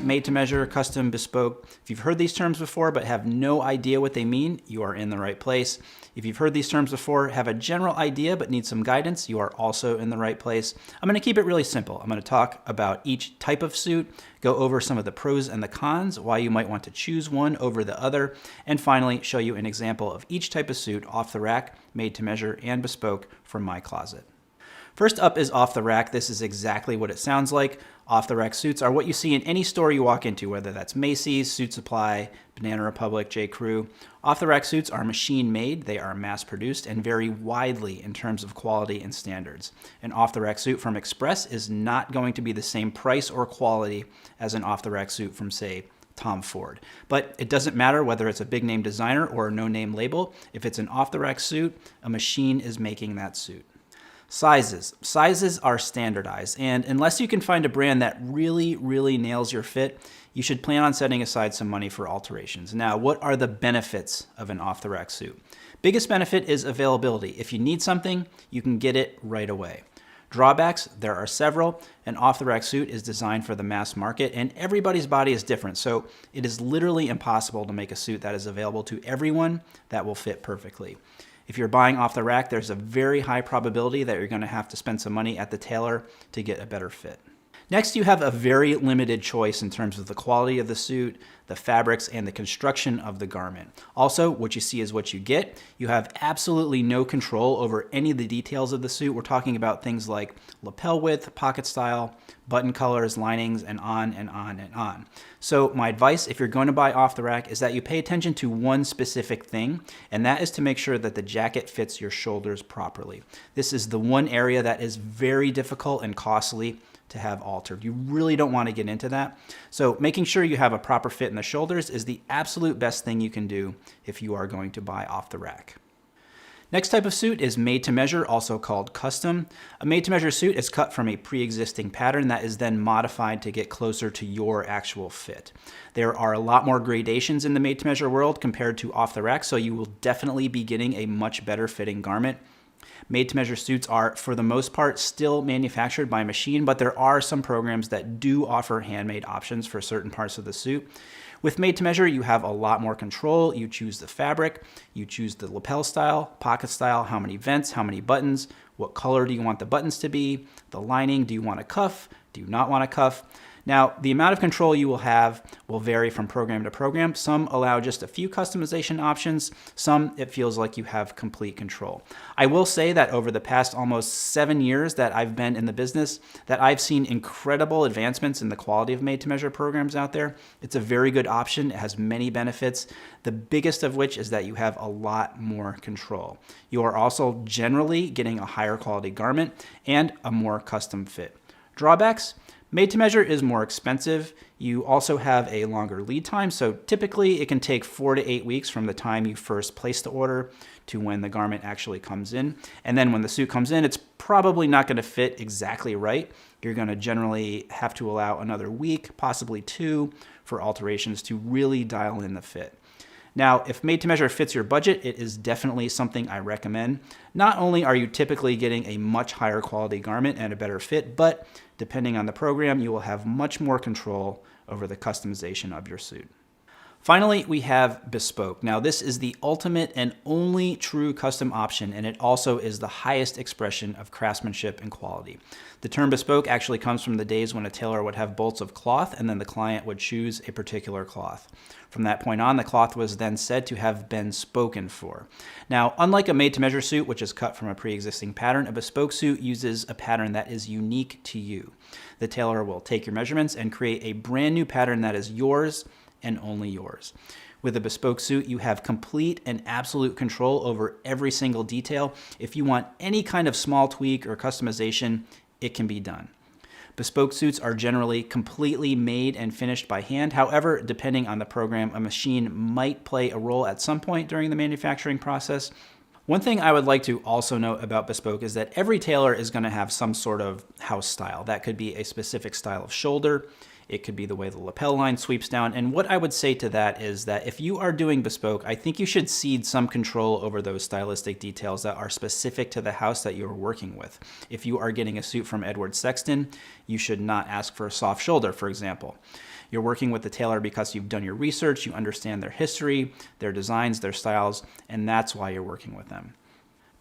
Made to measure, custom, bespoke. If you've heard these terms before but have no idea what they mean, you are in the right place. If you've heard these terms before, have a general idea but need some guidance, you are also in the right place. I'm going to keep it really simple. I'm going to talk about each type of suit, go over some of the pros and the cons, why you might want to choose one over the other, and finally show you an example of each type of suit off the rack, made to measure, and bespoke from my closet. First up is off the rack. This is exactly what it sounds like. Off the rack suits are what you see in any store you walk into, whether that's Macy's, Suit Supply, Banana Republic, J. Crew. Off the rack suits are machine made, they are mass produced, and vary widely in terms of quality and standards. An off the rack suit from Express is not going to be the same price or quality as an off the rack suit from, say, Tom Ford. But it doesn't matter whether it's a big name designer or a no name label. If it's an off the rack suit, a machine is making that suit. Sizes. Sizes are standardized, and unless you can find a brand that really nails your fit, you should plan on setting aside some money for alterations. Now, what are the benefits of an off-the-rack suit? Biggest benefit is availability. If you need something, you can get it right away. Drawbacks, there are several. An off-the-rack suit is designed for the mass market, and everybody's body is different, so it is literally impossible to make a suit that is available to everyone that will fit perfectly. If you're buying off the rack, there's a very high probability that you're going to have to spend some money at the tailor to get a better fit. Next, you have a very limited choice in terms of the quality of the suit, the fabrics, and the construction of the garment. Also, what you see is what you get. You have absolutely no control over any of the details of the suit. We're talking about things like lapel width, pocket style, button colors, linings, and on and on and on. So my advice, if you're going to buy off the rack, is that you pay attention to one specific thing, and that is to make sure that the jacket fits your shoulders properly. This is the one area that is very difficult and costly to have altered. You really don't want to get into that. So making sure you have a proper fit in the shoulders is the absolute best thing you can do if you are going to buy off the rack. Next type of suit is made to measure, also called custom. A made to measure suit is cut from a pre-existing pattern that is then modified to get closer to your actual fit. There are a lot more gradations in the made to measure world compared to off the rack, so you will definitely be getting a much better fitting garment. Made to measure suits are, for the most part, still manufactured by machine, but there are some programs that do offer handmade options for certain parts of the suit. With made to measure, you have a lot more control. You choose the fabric, you choose the lapel style, pocket style, how many vents, how many buttons, what color do you want the buttons to be, the lining, do you want a cuff, do you not want a cuff? Now, the amount of control you will have will vary from program to program. Some allow just a few customization options. Some, it feels like you have complete control. I will say that over the past almost 7 years that I've been in the business, that I've seen incredible advancements in the quality of made-to-measure programs out there. It's a very good option. It has many benefits, the biggest of which is that you have a lot more control. You are also generally getting a higher quality garment and a more custom fit. Drawbacks? Made to measure is more expensive. You also have a longer lead time, so typically it can take 4 to 8 weeks from the time you first place the order to when the garment actually comes in. And then when the suit comes in, it's probably not going to fit exactly right. You're going to generally have to allow another week, possibly 2, for alterations to really dial in the fit. Now, if made to measure fits your budget, it is definitely something I recommend. Not only are you typically getting a much higher quality garment and a better fit, but depending on the program, you will have much more control over the customization of your suit. Finally, we have Bespoke. Now, this is the ultimate and only true custom option, and it also is the highest expression of craftsmanship and quality. The term bespoke actually comes from the days when a tailor would have bolts of cloth, and then the client would choose a particular cloth. From that point on, the cloth was then said to have been spoken for. Now, unlike a made-to-measure suit, which is cut from a pre-existing pattern, a bespoke suit uses a pattern that is unique to you. The tailor will take your measurements and create a brand new pattern that is yours and only yours. With a bespoke suit, you have complete and absolute control over every single detail. If you want any kind of small tweak or customization, it can be done. Bespoke suits are generally completely made and finished by hand. However, depending on the program, a machine might play a role at some point during the manufacturing process. One thing I would like to also note about Bespoke is that every tailor is going to have some sort of house style. That could be a specific style of shoulder. It could be the way the lapel line sweeps down. And what I would say to that is that if you are doing bespoke, I think you should cede some control over those stylistic details that are specific to the house that you're working with. If you are getting a suit from Edward Sexton, you should not ask for a soft shoulder, for example. You're working with the tailor because you've done your research, you understand their history, their designs, their styles, and that's why you're working with them.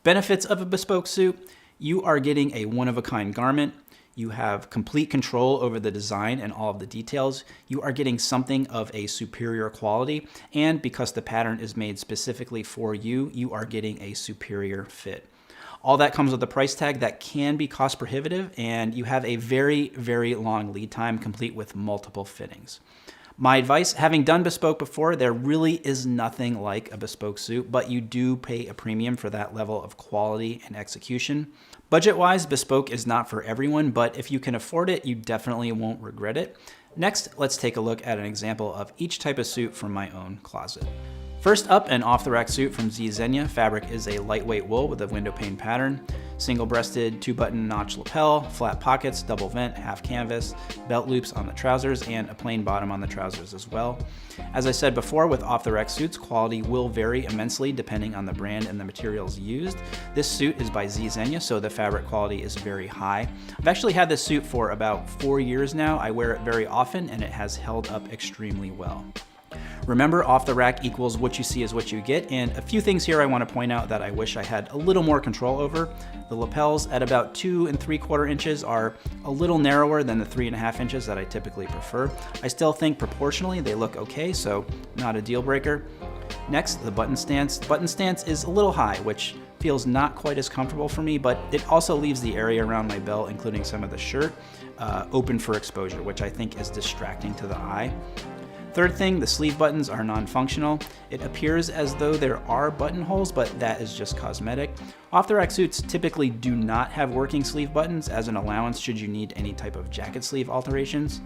Benefits of a bespoke suit: you are getting a one-of-a-kind garment. You have complete control over the design and all of the details. You are getting something of a superior quality, and because the pattern is made specifically for you, you are getting a superior fit. All that comes with a price tag that can be cost prohibitive, and you have a very, very long lead time complete with multiple fittings. My advice, having done bespoke before, there really is nothing like a bespoke suit, but you do pay a premium for that level of quality and execution. Budget-wise, bespoke is not for everyone, but if you can afford it, you definitely won't regret it. Next, let's take a look at an example of each type of suit from my own closet. First up, an off-the-rack suit from Zegna. Fabric is a lightweight wool with a window pane pattern. Single-breasted, 2-button notch lapel, flat pockets, double vent, half canvas, belt loops on the trousers, and a plain bottom on the trousers as well. As I said before, with off-the-rack suits, quality will vary immensely depending on the brand and the materials used. This suit is by Zegna, so the fabric quality is very high. I've actually had this suit for about 4 years now. I wear it very often, and it has held up extremely well. Remember, off the rack equals what you see is what you get, and a few things here I want to point out that I wish I had a little more control over. The lapels at about 2 3/4 inches are a little narrower than the 3.5 inches that I typically prefer. I still think proportionally they look okay, so not a deal breaker. Next, the button stance. The button stance is a little high, which feels not quite as comfortable for me, but it also leaves the area around my belt, including some of the shirt, open for exposure, which I think is distracting to the eye. Third thing, the sleeve buttons are non-functional. It appears as though there are buttonholes, but that is just cosmetic. Off-the-rack suits typically do not have working sleeve buttons as an allowance should you need any type of jacket sleeve alterations.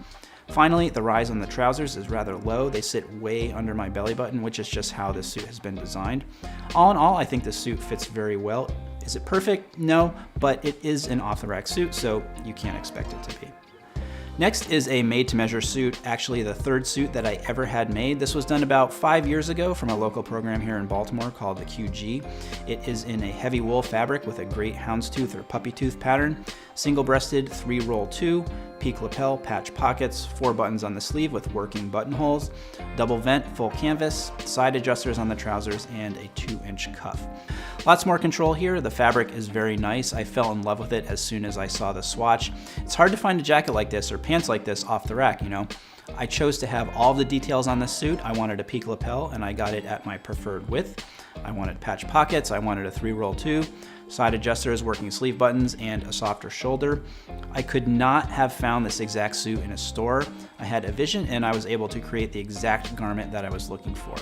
Finally, the rise on the trousers is rather low. They sit way under my belly button, which is just how this suit has been designed. All in all, I think this suit fits very well. Is it perfect? No, but it is an off-the-rack suit, so you can't expect it to be. Next is a made-to-measure suit, actually the third suit that I ever had made. This was done about 5 years ago from a local program here in Baltimore called the QG. It is in a heavy wool fabric with a great houndstooth or puppy tooth pattern, single-breasted 3-roll 2, peak lapel, patch pockets, 4 buttons on the sleeve with working buttonholes, double vent, full canvas, side adjusters on the trousers, and a 2-inch cuff. Lots more control here. The fabric is very nice. I fell in love with it as soon as I saw the swatch. It's hard to find a jacket like this or pants like this off the rack, you know. I chose to have all the details on this suit. I wanted a peak lapel, and I got it at my preferred width. I wanted patch pockets. I wanted a 3-roll 2, side adjusters, working sleeve buttons, and a softer shoulder. I could not have found this exact suit in a store. I had a vision, and I was able to create the exact garment that I was looking for.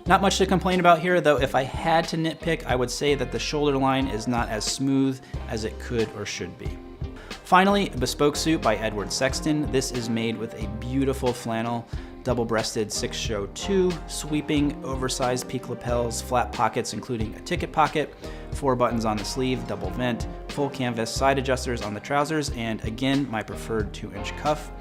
Not much to complain about here, though if I had to nitpick, I would say that the shoulder line is not as smooth as it could or should be. Finally, a bespoke suit by Edward Sexton. This is made with a beautiful flannel, double-breasted 6-show 2, sweeping, oversized peak lapels, flat pockets including a ticket pocket, 4 buttons on the sleeve, double vent, full canvas, side adjusters on the trousers, and again, my preferred 2-inch cuff.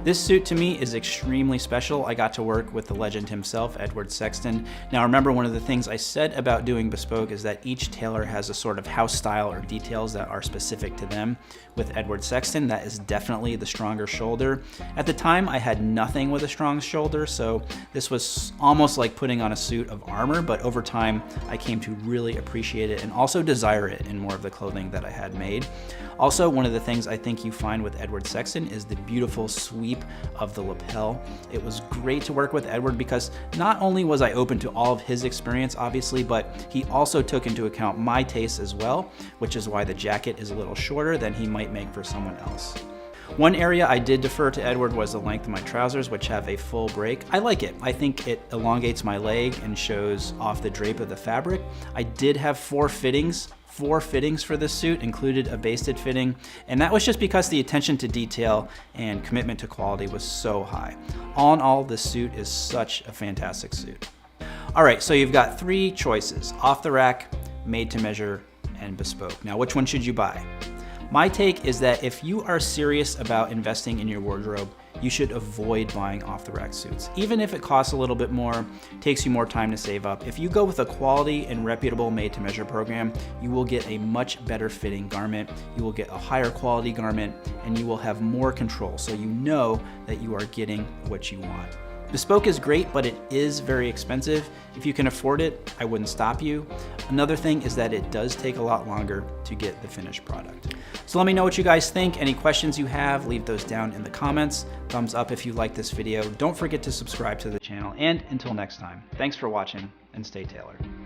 This suit to me is extremely special. I got to work with the legend himself, Edward Sexton. Now remember, one of the things I said about doing bespoke is that each tailor has a sort of house style or details that are specific to them. With Edward Sexton, that is definitely the stronger shoulder. At the time, I had nothing with a strong shoulder, so this was almost like putting on a suit of armor, but over time, I came to really appreciate it and also desire it in more of the clothing that I had made. Also, one of the things I think you find with Edward Sexton is the beautiful sweep of the lapel. It was great to work with Edward because not only was I open to all of his experience, obviously, but he also took into account my tastes as well, which is why the jacket is a little shorter than he might make for someone else. One area I did defer to Edward was the length of my trousers, which have a full break. I like it. I think it elongates my leg and shows off the drape of the fabric. I did have 4 fittings for this suit, included a basted fitting, and that was just because the attention to detail and commitment to quality was so high. All in all, this suit is such a fantastic suit. All right, so you've got 3 choices: off the rack, made to measure, and bespoke. Now, which one should you buy? My take is that if you are serious about investing in your wardrobe, you should avoid buying off-the-rack suits. Even if it costs a little bit more, takes you more time to save up, if you go with a quality and reputable made-to-measure program, you will get a much better fitting garment, you will get a higher quality garment, and you will have more control, so you know that you are getting what you want. Bespoke is great, but it is very expensive. If you can afford it, I wouldn't stop you. Another thing is that it does take a lot longer to get the finished product. So let me know what you guys think. Any questions you have, leave those down in the comments. Thumbs up if you like this video. Don't forget to subscribe to the channel. And until next time, thanks for watching and stay tailored.